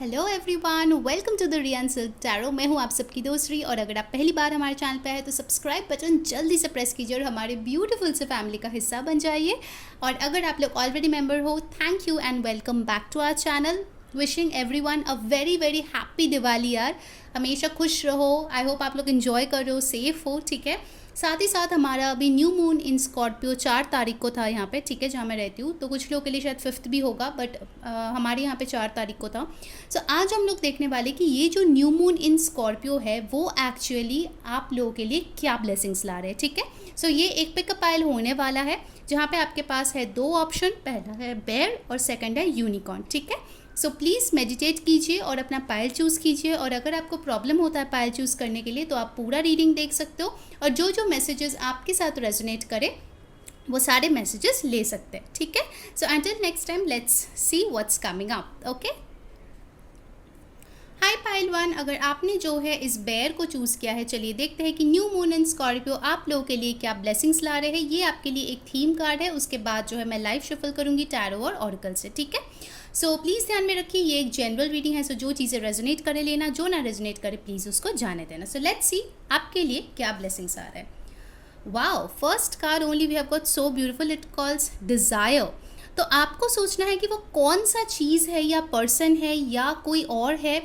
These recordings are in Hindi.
Hello everyone, welcome to the Ryan silk tarot. मैं हूं आप सबकी दोस्त और अगर आप पहली बार हमारे चैनल पे आए तो सब्सक्राइब बटन जल्दी से प्रेस कीजिए और हमारे ब्यूटीफुल से फैमिली का हिस्सा बन जाइए। और अगर आप लोग ऑलरेडी मेंबर हो, thank you and welcome back to our channel. Wishing everyone a very very happy Diwali यार। हमेशा खुश रहो। आई होप आप लोग इन्जॉय कर रहे हो, सेफ हो, ठीक है। साथ ही साथ हमारा अभी न्यू मून इन स्कॉर्पियो 4 तारीख को था यहाँ पे, ठीक है, जहाँ मैं रहती हूँ। तो कुछ लोगों के लिए शायद 5th भी होगा, बट हमारे यहाँ पे 4 तारीख को था। सो आज हम लोग देखने वाले कि ये जो न्यू मून इन स्कॉर्पियो है वो एक्चुअली आप लोगों के लिए क्या ब्लेसिंग्स ला रहे हैं, ठीक है। सो ये एक पिकअप पाइल होने वाला है जहाँ पे आपके पास है 2 ऑप्शन। पहला है बेयर और सेकंड है यूनिकॉर्न, ठीक है। सो प्लीज़ मेडिटेट कीजिए और अपना पायल चूज़ कीजिए। और अगर आपको प्रॉब्लम होता है पायल चूज़ करने के लिए तो आप पूरा रीडिंग देख सकते हो और जो जो मैसेजेस आपके साथ रेजोनेट करे वो सारे मैसेजेस ले सकते हैं, ठीक है। So until next time let's see what's coming up, okay. Hi pile one, अगर आपने जो है इस बेयर को चूज़ किया है, चलिए देखते हैं कि न्यू मून इन स्कॉर्पियो आप लोगों के लिए क्या ब्लेसिंग्स ला रहे हैं। ये आपके लिए एक थीम कार्ड है, उसके बाद जो है मैं लाइव शफल करूँगी टैरो और ऑरेकल से, ठीक है। सो प्लीज़ ध्यान में रखिए ये एक जनरल रीडिंग है, सो जो चीज़ें रेजोनेट करे लेना, जो ना रेजोनेट करे प्लीज़ उसको जाने देना। सो लेट्स सी आपके लिए क्या ब्लेसिंग्स आ रहे हैं। Wow, first card only we have got so beautiful, it calls desire. तो आपको सोचना है कि वो कौन सा चीज़ है या पर्सन है या कोई और है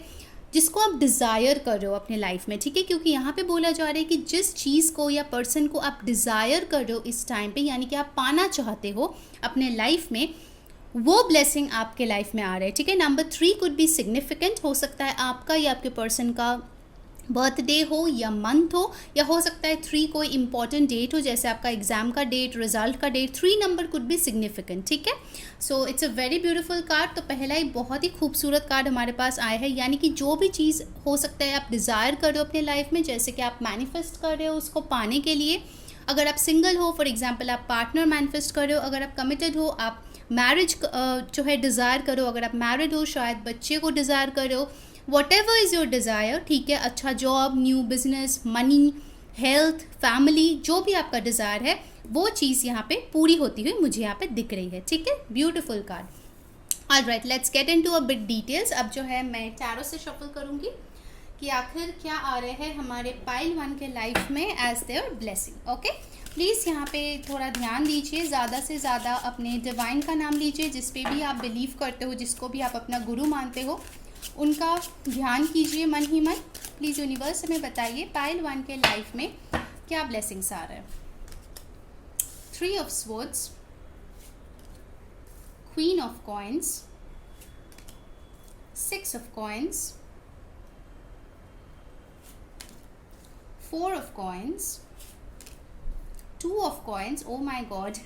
जिसको आप डिज़ायर कर रहे हो अपने लाइफ में, ठीक है। क्योंकि यहाँ पे बोला जा रहा है कि जिस चीज़ को या पर्सन को आप डिज़ायर कर रहे हो इस टाइम पे, यानी कि आप पाना चाहते हो अपने लाइफ में, वो ब्लेसिंग आपके लाइफ में आ रहा है, ठीक है। नंबर 3 कुड बी सिग्निफिकेंट, हो सकता है आपका या आपके पर्सन का बर्थडे हो या मंथ हो, या हो सकता है 3 कोई इंपॉर्टेंट डेट हो, जैसे आपका एग्जाम का डेट, रिजल्ट का date. 3 number could be significant, ठीक है। So it's a very beautiful card. तो पहला ही बहुत ही खूबसूरत कार्ड हमारे पास आया है, यानी कि जो भी चीज़ हो सकता है आप डिज़ायर कर रहे हो अपने लाइफ में, जैसे कि आप मैनिफेस्ट कर रहे हो उसको पाने के लिए। अगर आप सिंगल हो, फॉर एग्जाम्पल आप पार्टनर मैनिफेस्ट कर रहे हो। अगर आप कमिटेड हो, आप मैरिज जो है डिज़ायर करो। अगर आप मैरिड हो, शायद बच्चे को डिज़ायर करो। What ever is your desire, ठीक है। अच्छा job, new business, money, health, family, जो भी आपका डिज़ायर है वो चीज़ यहाँ पे पूरी होती हुई मुझे यहाँ पे दिख रही है, ठीक है। Beautiful card. Alright, let's get into a bit details. अब जो है मैं टैरो से शफल करूँगी कि आखिर क्या आ रहे हैं हमारे पाइल वन के लाइफ में as their blessing, okay. Please यहाँ पे थोड़ा ध्यान दीजिए, ज़्यादा से ज़्यादा अपने डिवाइन का नाम लीजिए, जिस पे भी आप बिलीव करते हो, जिसको भी आप अपना गुरु मानते हो, उनका ध्यान कीजिए मन ही मन। प्लीज़ यूनिवर्स हमें बताइए पाइल वन के लाइफ में क्या ब्लेसिंग्स आ रहे हैं। 3 of swords, queen of coins, 6 of coins, 4 of coins, 2 of coins, oh my god,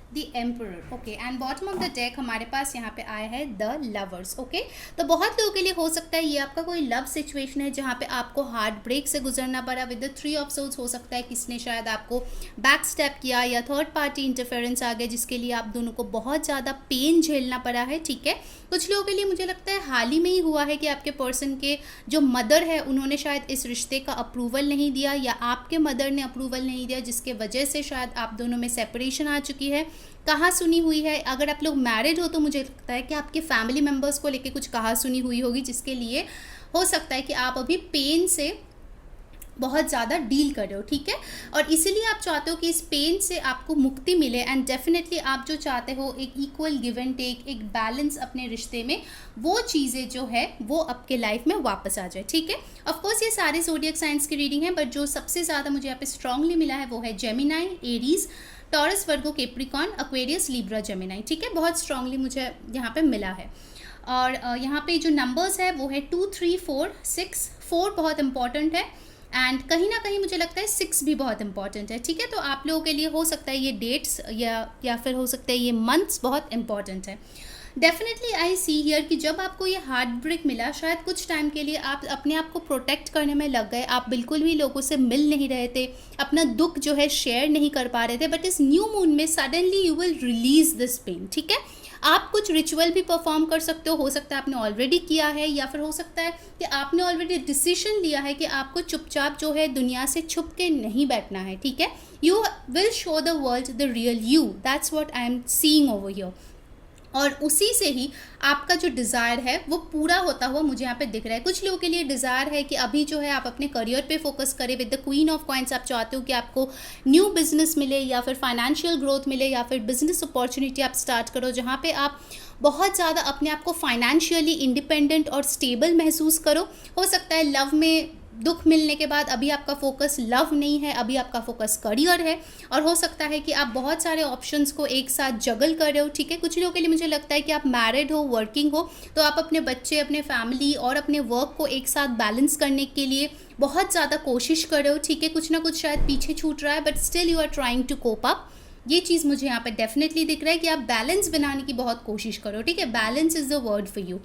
the emperor, okay. And bottom of the deck हमारे पास यहाँ पे आया है द लवर्स, ओके। तो बहुत लोगों के लिए हो सकता है ये आपका कोई लव सिचुएशन है जहाँ पे आपको हार्ट ब्रेक से गुजरना पड़ा विद द 3 ऑफ सोल्स। हो सकता है किसने शायद आपको बैक स्टेप किया या थर्ड पार्टी इंटरफेरेंस आ गया, जिसके लिए आप दोनों को बहुत ज़्यादा पेन झेलना पड़ा है, ठीक है। कुछ लोगों के लिए मुझे लगता है हाल ही में ही हुआ है कि आपके पर्सन के जो मदर है उन्होंने शायद इस रिश्ते का अप्रूवल नहीं दिया, या आपके मदर ने अप्रूवल नहीं दिया, जिसके वजह से शायद आप दोनों में सेपरेशन आ चुकी है। कहा सुनी हुई है। अगर आप लोग मैरिड हो तो मुझे लगता है कि आपके फैमिली मेम्बर्स को लेके कुछ कहा सुनी हुई होगी, जिसके लिए हो सकता है कि आप अभी पेन से बहुत ज़्यादा डील कर रहे हो, ठीक है। और इसीलिए आप चाहते हो कि इस पेन से आपको मुक्ति मिले। एंड डेफिनेटली आप जो चाहते हो एक इक्वल गिव एंड टेक, एक बैलेंस अपने रिश्ते में, वो चीज़ें जो है वो आपके लाइफ में वापस आ जाए, ठीक है। ऑफकोर्स ये सारे ज़ोडिएक साइंस की रीडिंग है, बट जो सबसे ज़्यादा मुझे यहाँ पे स्ट्रांगली मिला है वो है Gemini, Aries, taurus, Virgo, Capricorn, Aquarius, Libra, Gemini, ठीक है। बहुत स्ट्रांगली मुझे यहाँ पे मिला है। और यहाँ पे जो नंबर्स है वो है 2, 3, 4, 6। 4 बहुत इंपॉर्टेंट है एंड कहीं ना कहीं मुझे लगता है 6 भी बहुत इंपॉर्टेंट है, ठीक है। तो आप लोगों के लिए हो सकता है ये डेट्स या फिर हो सकता है ये मंथ्स बहुत इंपॉर्टेंट है। डेफिनेटली आई सी हियर कि जब आपको ये हार्ट ब्रेक मिला, शायद कुछ टाइम के लिए आप अपने आप को प्रोटेक्ट करने में लग गए, आप बिल्कुल भी लोगों से मिल नहीं रहे थे, अपना दुख जो है शेयर नहीं कर पा रहे थे। बट इस न्यू मून में suddenly you will release this pain, ठीक है। आप कुछ रिचुअल भी परफॉर्म कर सकते हो सकता है आपने ऑलरेडी किया है, या फिर हो सकता है कि आपने ऑलरेडी डिसीजन लिया है कि आपको चुपचाप जो है दुनिया से छुप के नहीं बैठना है, ठीक है। You will show the world the real you, that's what I am seeing over here. और उसी से ही आपका जो डिज़ायर है वो पूरा होता हुआ मुझे यहाँ पे दिख रहा है। कुछ लोगों के लिए डिज़ायर है कि अभी जो है आप अपने करियर पे फोकस करें with the queen of coins. आप चाहते हो कि आपको न्यू बिजनेस मिले या फिर फाइनेंशियल ग्रोथ मिले या फिर बिजनेस अपॉर्चुनिटी आप स्टार्ट करो जहाँ पे आप बहुत ज़्यादा अपने आप को फाइनेंशियली इंडिपेंडेंट और स्टेबल महसूस करो। हो सकता है लव में दुख मिलने के बाद अभी आपका फोकस लव नहीं है, अभी आपका फोकस करियर है। और हो सकता है कि आप बहुत सारे ऑप्शंस को एक साथ जगल कर रहे हो, ठीक है। कुछ लोगों के लिए मुझे लगता है कि आप मैरिड हो, वर्किंग हो, तो आप अपने बच्चे, अपने फैमिली और अपने वर्क को एक साथ बैलेंस करने के लिए बहुत ज़्यादा कोशिश कर रहे हो, ठीक है। कुछ ना कुछ शायद पीछे छूट रहा है but still you are trying to cope up. ये चीज़ मुझे यहाँ पे डेफिनेटली दिख रहा है कि आप बैलेंस बनाने की बहुत कोशिश करो, ठीक है। Balance is the word for you.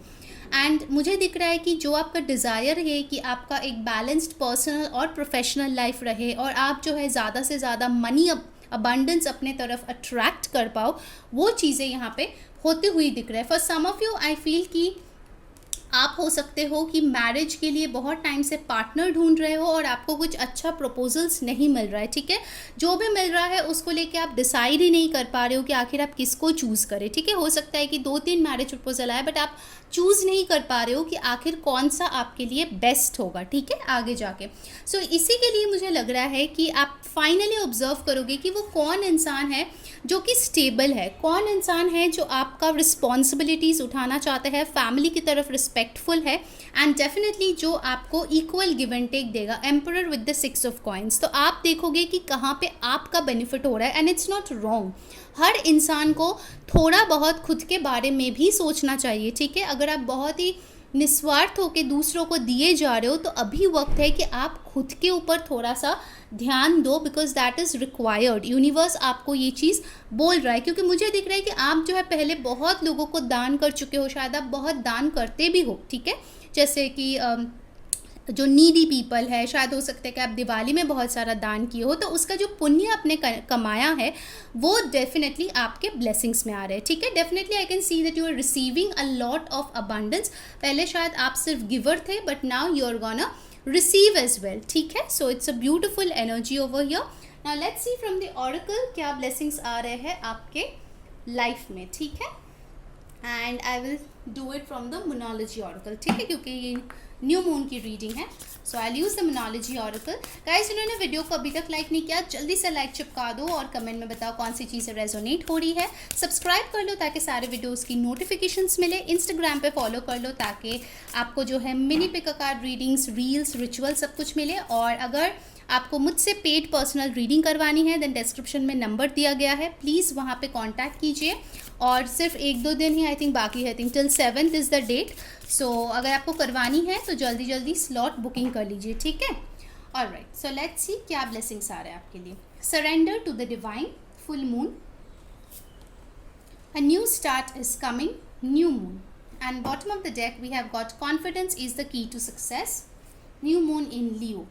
And मुझे दिख रहा है कि जो आपका डिज़ायर है कि आपका एक बैलेंस्ड पर्सनल और प्रोफेशनल लाइफ रहे और आप जो है ज़्यादा से ज़्यादा मनी अबंडेंस अपने तरफ अट्रैक्ट कर पाओ, वो चीज़ें यहाँ पे होती हुई दिख रहा है। For some of you I feel कि आप हो सकते हो कि मैरिज के लिए बहुत टाइम से पार्टनर ढूंढ रहे हो और आपको कुछ अच्छा प्रपोजल्स नहीं मिल रहा है, ठीक है। जो भी मिल रहा है उसको लेके आप डिसाइड ही नहीं कर पा रहे हो कि आखिर आप किसको चूज़ करें, ठीक है। हो सकता है कि 2-3 मैरिज प्रपोजल आए बट आप चूज़ नहीं कर पा रहे हो कि आखिर कौन सा आपके लिए बेस्ट होगा, ठीक है, आगे जाके। सो इसी के लिए मुझे लग रहा है कि आप फाइनली ऑब्जर्व करोगे कि वो कौन इंसान है जो कि स्टेबल है, कौन इंसान है जो आपका रिस्पॉन्सिबिलिटीज़ उठाना चाहता है, फैमिली की तरफ रिस्पेक्टफुल है एंड डेफिनेटली जो आपको इक्वल गिव एंड टेक देगा। Emperor with the 6 of coins. तो आप देखोगे कि कहाँ पे आपका बेनिफिट हो रहा है एंड इट्स नॉट रॉन्ग। हर इंसान को थोड़ा बहुत खुद के बारे में भी सोचना चाहिए, ठीक है। अगर आप बहुत ही निस्वार्थ होकर दूसरों को दिए जा रहे हो तो अभी वक्त है कि आप खुद के ऊपर थोड़ा सा ध्यान दो, because that is required. Universe आपको ये चीज़ बोल रहा है क्योंकि मुझे दिख रहा है कि आप जो है पहले बहुत लोगों को दान कर चुके हो, शायद आप बहुत दान करते भी हो, ठीक है। जैसे कि जो नीडी पीपल है, शायद हो सकता है कि आप दिवाली में बहुत सारा दान किए हो, तो उसका जो पुण्य आपने कमाया है वो डेफिनेटली आपके ब्लेसिंग्स में आ रहे हैं, ठीक है। Definitely I can see that you are receiving a lot of abundance. पहले शायद आप सिर्फ गिवर थे but now you are gonna receive as well, ठीक है। So it's a beautiful energy over here. Now let's see from the oracle क्या ब्लेसिंग्स आ रहे हैं आपके लाइफ में, ठीक है। And I will do it from the monology oracle, ठीक है, क्योंकि ये न्यू मून की रीडिंग है। सो आई use the monology oracle. Guys, इन्होंने वीडियो को अभी तक लाइक नहीं किया, जल्दी से लाइक चिपका दो और कमेंट में बताओ कौन सी चीज़ें रेजोनेट हो रही है। सब्सक्राइब कर लो ताकि सारे वीडियोस की नोटिफिकेशंस मिले। इंस्टाग्राम पे फॉलो कर लो ताकि आपको जो है mini pick a card readings, reels, ritual सब कुछ मिले। और अगर आपको मुझसे पेड पर्सनल रीडिंग करवानी है देन डिस्क्रिप्शन में नंबर दिया गया है, प्लीज़ वहाँ पे कांटेक्ट कीजिए। और सिर्फ 1-2 दिन ही आई थिंक बाकी है, I think till 7th is the date. So अगर आपको करवानी है तो जल्दी जल्दी स्लॉट बुकिंग कर लीजिए, ठीक है। ऑलराइट, सो लेट्स सी क्या ब्लेसिंग्स आ रहे हैं आपके लिए। Surrender to the divine, full moon, a new start is coming, new moon. And bottom of the deck we have got confidence is the key to success, new moon in Leo.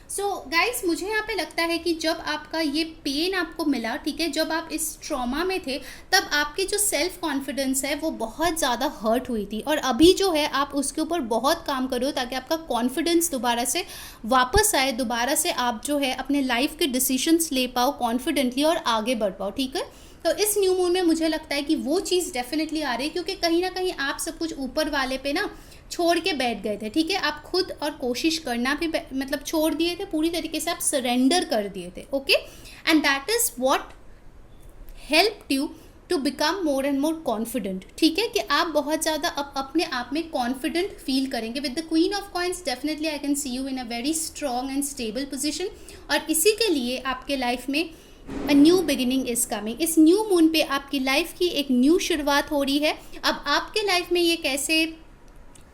So guys, मुझे यहाँ पे लगता है कि जब आपका ये पेन आपको मिला, ठीक है, जब आप इस ट्रॉमा में थे तब आपके जो सेल्फ कॉन्फिडेंस है वो बहुत ज़्यादा हर्ट हुई थी और अभी जो है आप उसके ऊपर बहुत काम करो ताकि आपका कॉन्फिडेंस दोबारा से वापस आए, दोबारा से आप जो है अपने लाइफ के डिसीजंस ले पाओ कॉन्फिडेंटली और आगे बढ़ पाओ, ठीक है। तो इस न्यू मून में मुझे लगता है कि वो चीज़ डेफिनेटली आ रही है क्योंकि कहीं ना कहीं आप सब कुछ ऊपर वाले पे ना छोड़ के बैठ गए थे, ठीक है। आप खुद और कोशिश करना भी मतलब छोड़ दिए थे, पूरी तरीके से आप सरेंडर कर दिए थे, okay. And that is what helped you to become more and more confident, ठीक है, कि आप बहुत ज़्यादा अपने आप में कॉन्फिडेंट फील करेंगे। With the queen of coins definitely I can see you in a very strong and stable position. और इसी के लिए आपके लाइफ में a new beginning is coming. इस न्यू मून पे आपकी लाइफ की एक न्यू शुरुआत हो रही है। अब आपके लाइफ में ये कैसे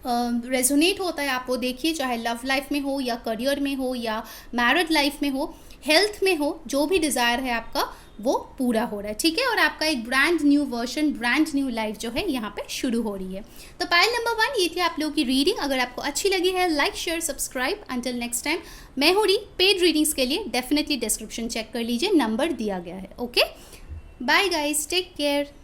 रेजोनेट होता है आप वो देखिए, चाहे लव लाइफ में हो या करियर में हो या मैरिड लाइफ में हो, हेल्थ में हो, जो भी डिज़ायर है आपका वो पूरा हो रहा है, ठीक है। और आपका एक brand new version, brand new life जो है यहाँ पे शुरू हो रही है। तो पाइल नंबर 1 ये थी आप लोगों की रीडिंग। अगर आपको अच्छी लगी है like, share, subscribe. Until next time, मैं हूँ री। पेड रीडिंग्स के लिए डेफिनेटली डिस्क्रिप्शन चेक कर लीजिए, नंबर दिया गया है, okay. Bye guys, take care.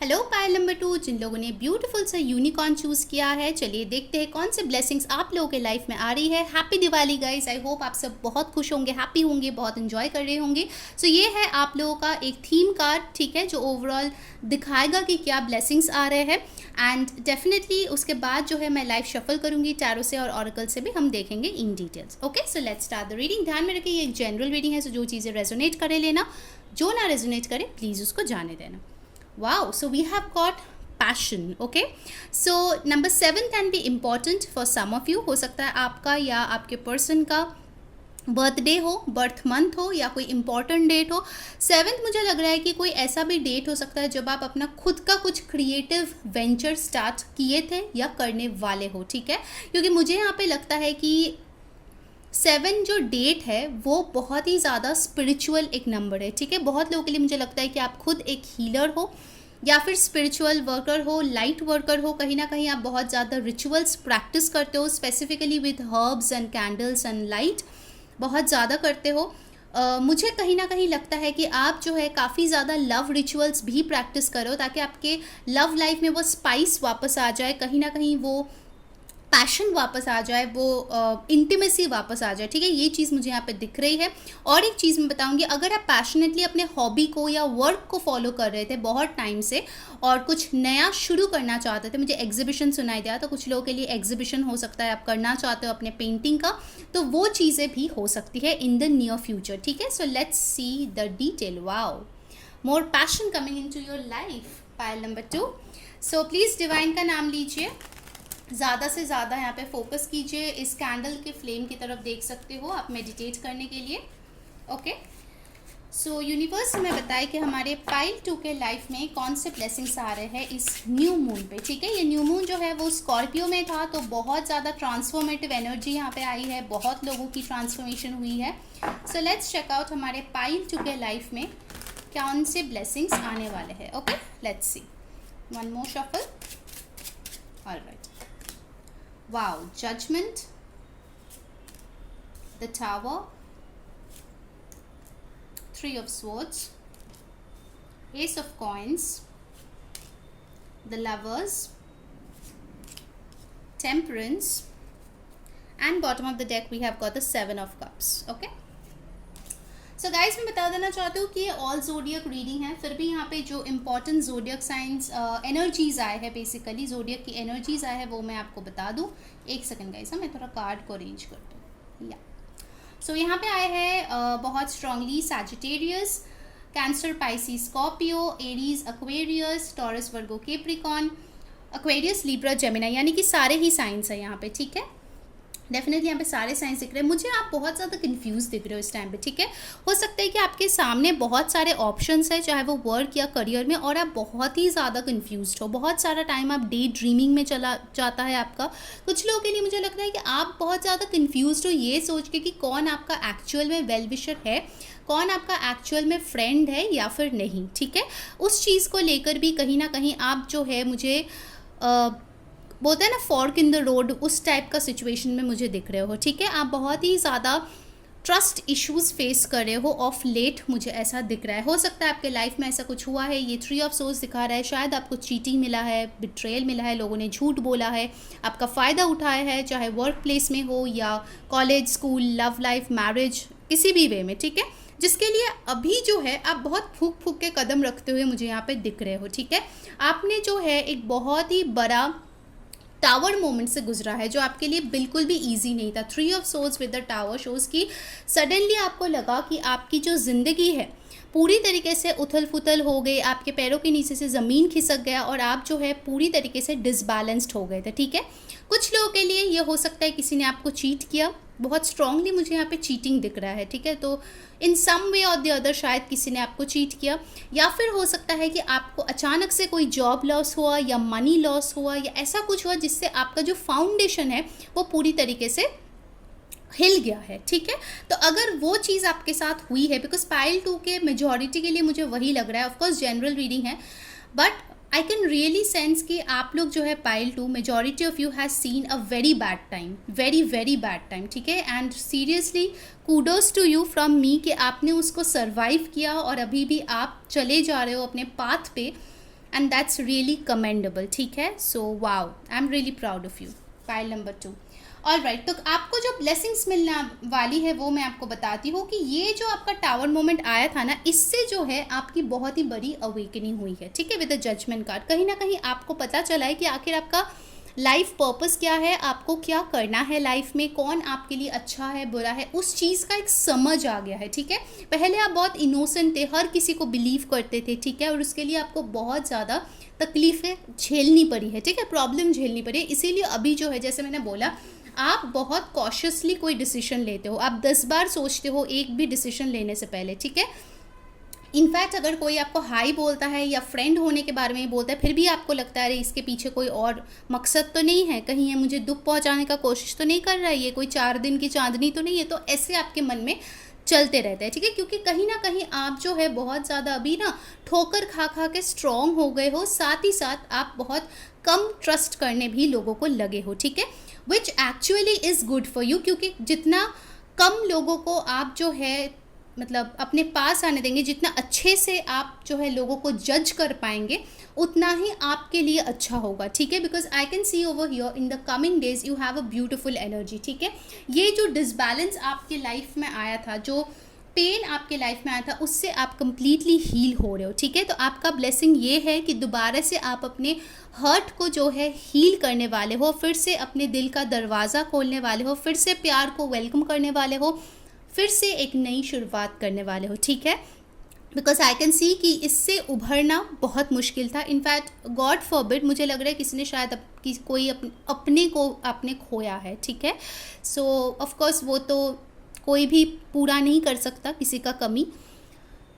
Hello pile number 2, जिन लोगों ने ब्यूटीफुल सा यूनिकॉर्न चूज़ किया है, चलिए देखते हैं कौन से ब्लेसिंग्स आप लोगों के लाइफ में आ रही है। Happy Diwali guys, I hope आप सब बहुत खुश होंगे, हैप्पी होंगे, बहुत एंजॉय कर रहे होंगे। सो ये है आप लोगों का एक थीम कार्ड, ठीक है, जो ओवरऑल दिखाएगा कि क्या ब्लेसिंग्स आ रहे हैं। एंड डेफिनेटली उसके बाद जो है मैं लाइव शफल करूंगी टैरो से और ऑरेकल से भी हम देखेंगे in details. Okay, so let's start the reading. ध्यान में रखिए ये एक जनरल रीडिंग है, सो जो चीज़ें रेजोनेट करे लेना, जो ना रेजोनेट करे प्लीज़ उसको जाने देना। Wow, so we have got passion. Okay, so number 7 can be important for some of you. हो सकता है आपका या आपके पर्सन का बर्थडे हो, बर्थ मंथ हो या कोई इंपॉर्टेंट डेट हो। 7 मुझे लग रहा है कि कोई ऐसा भी डेट हो सकता है जब आप अपना खुद का कुछ क्रिएटिव वेंचर स्टार्ट किए थे या करने वाले हो, ठीक है, क्योंकि मुझे यहाँ पे लगता है कि 7 जो डेट है वो बहुत ही ज़्यादा स्पिरिचुअल एक नंबर है, ठीक है। बहुत लोगों के लिए मुझे लगता है कि आप खुद एक हीलर हो या फिर स्पिरिचुअल वर्कर हो, लाइट वर्कर हो, कहीं ना कहीं आप बहुत ज़्यादा रिचुअल्स प्रैक्टिस करते हो, specifically with herbs and candles and light बहुत ज़्यादा करते हो। मुझे कहीं ना कहीं लगता है कि आप जो है काफ़ी ज़्यादा लव रिचुअल्स भी प्रैक्टिस करो ताकि आपके लव लाइफ में वो स्पाइस वापस आ जाए, कहीं ना कहीं वो पैशन वापस आ जाए, वो इंटीमेसी वापस आ जाए, ठीक है। ये चीज़ मुझे यहाँ पे दिख रही है। और एक चीज़ मैं बताऊंगी, अगर आप पैशनेटली अपने हॉबी को या वर्क को फॉलो कर रहे थे बहुत टाइम से और कुछ नया शुरू करना चाहते थे, मुझे एग्जीबिशन सुनाई दिया, तो कुछ लोगों के लिए एग्जीबिशन हो सकता है, आप करना चाहते हो अपने पेंटिंग का, तो वो चीज़ें भी हो सकती है इन द नियर फ्यूचर, ठीक है। So let's see the detail. Wow, more passion coming into your life, pile number 2। So please divine का नाम लीजिए, ज़्यादा से ज़्यादा यहाँ पे फोकस कीजिए, इस कैंडल के फ्लेम की तरफ देख सकते हो आप मेडिटेट करने के लिए। ओके, सो यूनिवर्स हमें बताए कि हमारे पाइल 2 के लाइफ में कौन से ब्लेसिंग्स आ रहे हैं इस न्यू मून पे, ठीक है। ये न्यू मून जो है वो स्कॉर्पियो में था, तो बहुत ज़्यादा ट्रांसफॉर्मेटिव एनर्जी यहाँ पे आई है, बहुत लोगों की ट्रांसफॉर्मेशन हुई है। सो लेट्स चेक आउट हमारे पाइल 2 के लाइफ में कौन से ब्लेसिंग्स आने वाले हैं। Okay, let's see, one more shuffle. Alright, wow, judgment, the tower, 3 of swords, ace of coins, the lovers, temperance, and bottom of the deck we have got the 7 of cups. Okay, so guys मैं बता देना चाहती हूँ कि ये ऑल जोडियक रीडिंग है, फिर भी यहाँ पे जो इम्पॉर्टेंट जोडियक साइंस एनर्जीज़ आए हैं, बेसिकली जोडियक की एनर्जीज़ आए हैं, वो मैं आपको बता दूँ। एक सेकंड गाइस, मैं थोड़ा कार्ड को अरेंज कर दूँ। या सो यहाँ पे आए हैं बहुत strongly Sagittarius, Cancer, Pisces, Scorpio, Aries, Aquarius, Taurus, Virgo, Capricorn, Aquarius, Libra, Gemini, यानी कि सारे ही साइंस है यहाँ पे, ठीक है। डेफिनेटली यहाँ पे सारे साइंस दिख रहे हैं। मुझे आप बहुत ज़्यादा कंफ्यूज दिख रहे हो इस टाइम पे, ठीक है। हो सकता है कि आपके सामने बहुत सारे ऑप्शंस हैं, चाहे वो वर्क या करियर में, और आप बहुत ही ज़्यादा कंफ्यूज्ड हो, बहुत सारा टाइम आप डे ड्रीमिंग में चला जाता है आपका। कुछ लोगों के लिए मुझे लगता है कि आप बहुत ज़्यादा कंफ्यूज्ड हो ये सोच के कि कौन आपका एक्चुअल में वेल विशर है, कौन आपका एक्चुअल में फ्रेंड है या फिर नहीं, ठीक है। उस चीज़ को लेकर भी कहीं ना कहीं आप जो है मुझे बोलते हैं ना फॉर्क इन द रोड, उस टाइप का सिचुएशन में मुझे दिख रहे हो, ठीक है। आप बहुत ही ज़्यादा ट्रस्ट इश्यूज फेस कर रहे हो ऑफ लेट, मुझे ऐसा दिख रहा है। हो सकता है आपके लाइफ में ऐसा कुछ हुआ है, ये 3 ऑफ सोर्स दिखा रहा है, शायद आपको चीटिंग मिला है, बिट्रेयल मिला है, लोगों ने झूठ बोला है, आपका फ़ायदा उठाया है, चाहे वर्क प्लेस में हो या college, school, love life, marriage, किसी भी वे में, ठीक है, जिसके लिए अभी जो है आप बहुत फूक फूक के कदम रखते हुए मुझे यहाँ पे दिख रहे हो, ठीक है। आपने जो है एक बहुत ही बड़ा टावर मोमेंट से गुजरा है जो आपके लिए बिल्कुल भी इजी नहीं था। 3 of swords with the tower shows की सडनली आपको लगा कि आपकी जो ज़िंदगी है पूरी तरीके से उथल पुथल हो गई, आपके पैरों के नीचे से ज़मीन खिसक गया और आप जो है पूरी तरीके से डिसबैलेंस्ड हो गए थे, ठीक है। कुछ लोगों के लिए ये हो सकता है किसी ने आपको चीट किया, बहुत स्ट्रांगली मुझे यहाँ पे चीटिंग दिख रहा है, ठीक है। तो इन सम वे और द अदर शायद किसी ने आपको चीट किया, या फिर हो सकता है कि आपको अचानक से कोई जॉब लॉस हुआ या मनी लॉस हुआ या ऐसा कुछ हुआ जिससे आपका जो फाउंडेशन है वो पूरी तरीके से हिल गया है, ठीक है। तो अगर वो चीज़ आपके साथ हुई है, बिकॉज पाइल 2 के मेजॉरिटी के लिए मुझे वही लग रहा है, ऑफकोर्स जनरल रीडिंग है, but I can really sense कि आप लोग जो है pile 2 majority of you has seen a very bad time, very very bad time, ठीक है। And seriously kudos to you from me कि आपने उसको सर्वाइव किया और अभी भी आप चले जा रहे हो अपने पाथ पे एंड दैट्स रियली कमेंडेबल, ठीक है। So wow, I am really proud of you. Pile number 2। All right, तो आपको जो ब्लेसिंग्स मिलने वाली है वो मैं आपको बताती हूँ कि ये जो आपका टावर मोमेंट आया था ना, इससे जो है आपकी बहुत ही बड़ी अवेकनिंग हुई है, ठीक है। विद द जजमेंट कार्ड कहीं ना कहीं आपको पता चला है कि आखिर आपका लाइफ पर्पस क्या है, आपको क्या करना है लाइफ में, कौन आपके लिए अच्छा है बुरा है, उस चीज़ का एक समझ आ गया है, ठीक है। पहले आप बहुत इनोसेंट थे, हर किसी को बिलीव करते थे, ठीक है, और उसके लिए आपको बहुत ज़्यादा तकलीफ़ें झेलनी पड़ी है, ठीक है, प्रॉब्लम झेलनी पड़ी है। इसीलिए अभी जो है, जैसे मैंने बोला, आप बहुत कॉशियसली कोई डिसीजन लेते हो, आप 10 बार सोचते हो एक भी डिसीजन लेने से पहले, ठीक है। इनफैक्ट अगर कोई आपको हाई बोलता है या फ्रेंड होने के बारे में ही बोलता है, फिर भी आपको लगता है अरे इसके पीछे कोई और मकसद तो नहीं है, कहीं ये मुझे दुख पहुंचाने का कोशिश तो नहीं कर रहा है, ये कोई 4 दिन की चांदनी तो नहीं है, तो ऐसे आपके मन में चलते रहते हैं, ठीक है। क्योंकि कहीं ना कहीं आप जो है बहुत ज़्यादा अभी ना ठोकर खा खा के स्ट्रॉन्ग हो गए हो, साथ ही साथ आप बहुत कम ट्रस्ट करने भी लोगों को लगे हो, ठीक है, which actually is good for you. क्योंकि जितना कम लोगों को आप जो है मतलब अपने पास आने देंगे, जितना अच्छे से आप जो है लोगों को जज कर पाएंगे, उतना ही आपके लिए अच्छा होगा, ठीक है। Because I can C over here in the coming days you have a beautiful energy, ठीक है। ये जो डिसबैलेंस आपके लाइफ में आया था, जो पेन आपके लाइफ में आया था, उससे आप कंप्लीटली हील हो रहे हो, ठीक है। तो आपका ब्लेसिंग ये है कि दोबारा से आप अपने हर्ट को जो है हील करने वाले हो, फिर से अपने दिल का दरवाज़ा खोलने वाले हो, फिर से प्यार को वेलकम करने वाले हो, फिर से एक नई शुरुआत करने वाले हो, ठीक है। बिकॉज आई कैन सी कि इससे उभरना बहुत मुश्किल था। इनफैक्ट गॉड फॉरबिड, मुझे लग रहा है किसी ने शायद कोई अपने को आपने खोया है, ठीक है। सो ऑफकोर्स वो तो कोई भी पूरा नहीं कर सकता किसी का कमी,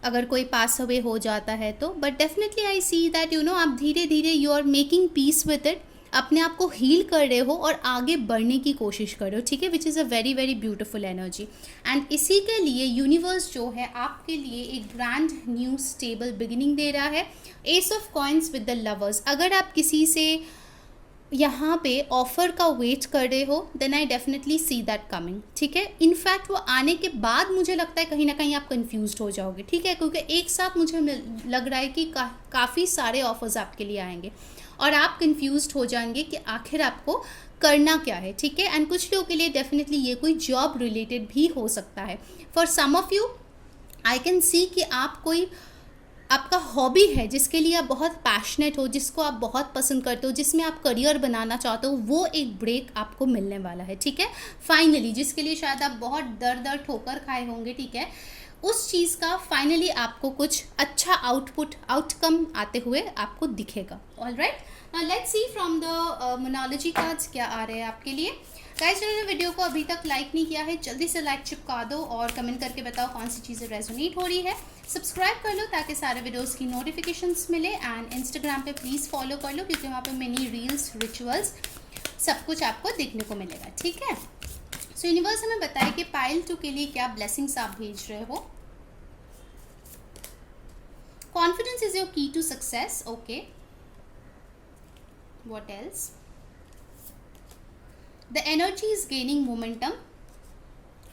अगर कोई पास अवे हो जाता है तो, but definitely I see that you know आप धीरे धीरे you are making peace with it, अपने आप को हील कर रहे हो और आगे बढ़ने की कोशिश कर रहे हो, ठीक है, which is a very very beautiful energy. And इसी के लिए यूनिवर्स जो है आपके लिए एक grand new stable beginning they रहा है। S of coins with the lovers, अगर आप किसी से यहाँ पे ऑफ़र का वेट कर रहे हो, then I definitely see that coming, ठीक है। इनफैक्ट वो आने के बाद मुझे लगता है कहीं ना कहीं आप कंफ्यूज्ड हो जाओगे, ठीक है, क्योंकि एक साथ मुझे लग रहा है कि काफ़ी सारे ऑफर्स आपके लिए आएंगे और आप कंफ्यूज्ड हो जाएंगे कि आखिर आपको करना क्या है, ठीक है। एंड कुछ लोगों के लिए डेफिनेटली ये कोई जॉब रिलेटेड भी हो सकता है। For some of you I can see कि आप कोई आपका हॉबी है जिसके लिए आप बहुत पैशनेट हो, जिसको आप बहुत पसंद करते हो, जिसमें आप करियर बनाना चाहते हो, वो एक ब्रेक आपको मिलने वाला है, ठीक है, फाइनली, जिसके लिए शायद आप बहुत दर ठोकर खाए होंगे, ठीक है, उस चीज़ का फाइनली आपको कुछ अच्छा आउटकम आते हुए आपको दिखेगा। All right, now let's see from the monology cards क्या आ रहे हैं आपके लिए। गाइस, जिन्होंने वीडियो को अभी तक लाइक नहीं किया है, जल्दी से लाइक चिपका दो और कमेंट करके बताओ कौन सी चीज़ें रेजोनेट हो रही है। सब्सक्राइब कर लो ताकि सारे वीडियोस की नोटिफिकेशंस मिले, एंड इंस्टाग्राम पे प्लीज़ फॉलो कर लो क्योंकि वहाँ पे मिनी रील्स, रिचुअल्स, सब कुछ आपको देखने को मिलेगा, ठीक है। सो यूनिवर्स हमें बताए कि पाइल 2 के लिए क्या ब्लेसिंग्स आप भेज रहे हो। Confidence is your key to success, okay, what else. The energy is gaining momentum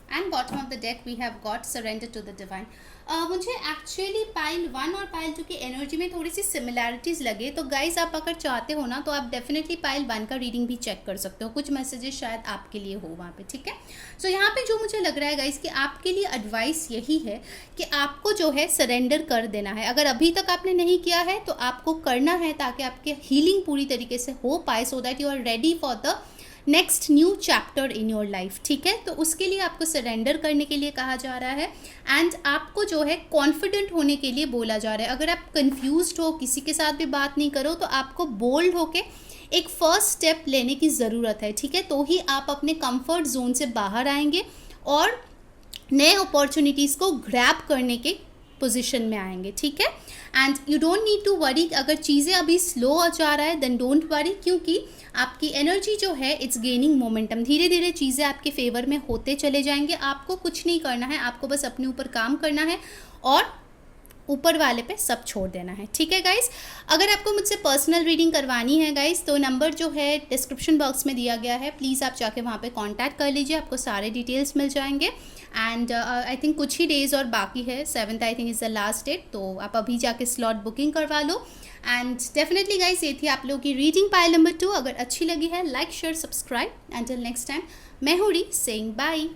and bottom of the deck we have got surrender to the divine. मुझे एक्चुअली पाइल 1 और पाइल 2 की एनर्जी में थोड़ी सी सिमिलैरिटीज़ लगे, तो गाइज आप अगर चाहते हो ना तो आप डेफिनेटली पाइल 1 का रीडिंग भी चेक कर सकते हो, कुछ मैसेजेस शायद आपके लिए हो वहाँ पे, ठीक है। सो यहाँ पे जो मुझे लग रहा है गाइज कि आपके लिए एडवाइस यही है कि आपको जो है सरेंडर कर देना है। अगर अभी तक आपने नहीं किया है तो आपको करना है ताकि आपकी हीलिंग पूरी तरीके से हो पाए, so that you are ready for the next new chapter in your life, ठीक है। तो उसके लिए आपको सरेंडर करने के लिए कहा जा रहा है, एंड आपको जो है कॉन्फिडेंट होने के लिए बोला जा रहा है। अगर आप कंफ्यूज्ड हो, किसी के साथ भी बात नहीं करो, तो आपको बोल्ड होके एक फर्स्ट स्टेप लेने की ज़रूरत है, ठीक है। तो ही आप अपने कंफर्ट जोन से बाहर आएंगे और नए अपॉर्चुनिटीज़ को ग्रैब करने के पोजीशन में आएंगे, ठीक है। And you don't need to worry, अगर चीज़ें अभी स्लो जा रहा है देन डोंट वरी, क्योंकि आपकी एनर्जी जो है इट्स गेनिंग मोमेंटम, धीरे धीरे चीज़ें आपके फेवर में होते चले जाएंगे। आपको कुछ नहीं करना है, आपको बस अपने ऊपर काम करना है और ऊपर वाले पे सब छोड़ देना है। ठीक है गाइस, अगर आपको मुझसे पर्सनल रीडिंग करवानी है गाइस तो नंबर जो है डिस्क्रिप्शन बॉक्स में दिया गया है, प्लीज़ आप जाके वहाँ पे कांटेक्ट कर लीजिए, आपको सारे डिटेल्स मिल जाएंगे। एंड आई थिंक कुछ ही डेज़ और बाकी है, 7th I think is the last date, तो आप अभी जाके स्लॉट बुकिंग करवा लो। एंड डेफिनेटली गाइस ये थी आप लोगों की रीडिंग पाइल नंबर 2। अगर अच्छी लगी है like share subscribe. Until next time, मैं हूँ री सेइंग बाय।